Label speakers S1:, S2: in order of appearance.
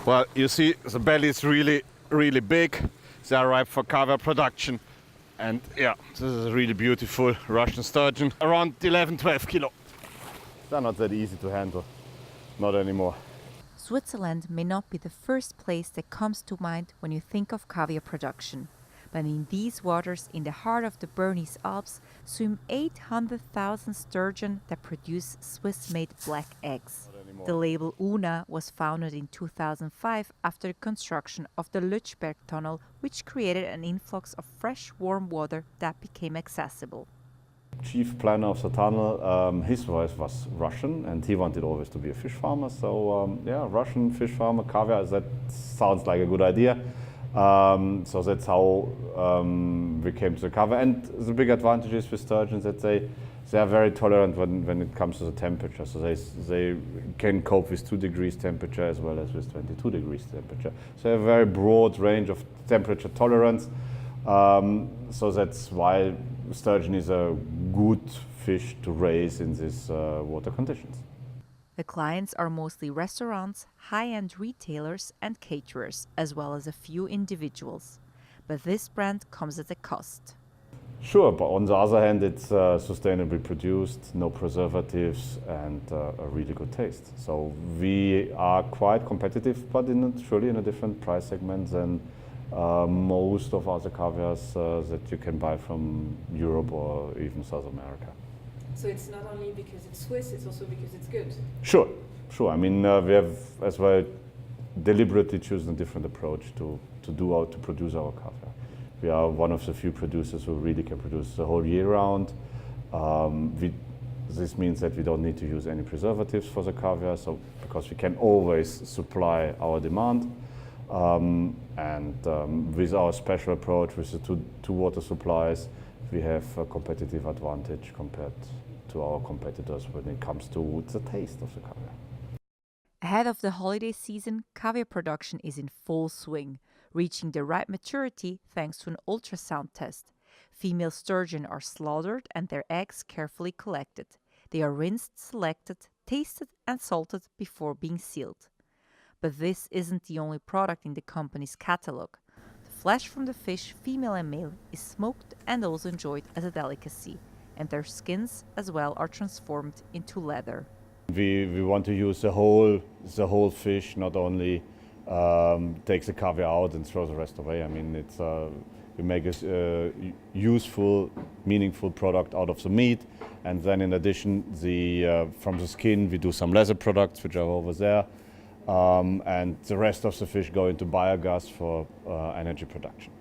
S1: Well, you see the belly is really, really big. They are ripe for caviar production. And yeah, this is a really beautiful Russian sturgeon, around 11-12 kilo. They're not that easy to handle, not anymore.
S2: Switzerland may not be the first place that comes to mind when you think of caviar production. But in these waters, in the heart of the Bernese Alps, swim 800,000 sturgeon that produce Swiss-made black eggs. The label Oona was founded in 2005 after the construction of the Lötschberg tunnel, which created an influx of fresh, warm water that became accessible.
S1: Chief planner of the tunnel, his wife was Russian and he wanted always to be a fish farmer. So yeah, Russian fish farmer, caviar, that sounds like a good idea. So that's how we came to the caviar. And the big advantage is with sturgeons that they are very tolerant when it comes to the temperature. So they can cope with 2 degrees temperature as well as with 22 degrees temperature. So they have a very broad range of temperature tolerance. So that's why sturgeon is a good fish to raise in these water conditions.
S2: The clients are mostly restaurants, high-end retailers and caterers, as well as a few individuals. But this brand comes at a cost.
S1: Sure, but on the other hand, it's sustainably produced, no preservatives, and a really good taste. So we are quite competitive, but surely in a different price segment than most of other caviars that you can buy from Europe or even South America.
S3: So it's not only because it's Swiss, it's also because it's good?
S1: Sure. I mean, we have as well deliberately chosen a different approach to produce our caviar. We are one of the few producers who really can produce the whole year round. This means that we don't need to use any preservatives for the caviar, so because we can always supply our demand. With our special approach with the two water supplies, we have a competitive advantage compared to our competitors when it comes to the taste of the caviar.
S2: Ahead of the holiday season, caviar production is in full swing, reaching the right maturity thanks to an ultrasound test. Female sturgeon are slaughtered and their eggs carefully collected. They are rinsed, selected, tasted and salted before being sealed. But this isn't the only product in the company's catalog. The flesh from the fish, female and male, is smoked and also enjoyed as a delicacy, and their skins as well are transformed into leather.
S1: We want to use the whole fish, not only take the caviar out and throw the rest away. I mean, we make a useful, meaningful product out of the meat, and then in addition, from the skin we do some leather products which are over there. And the rest of the fish go into biogas for energy production.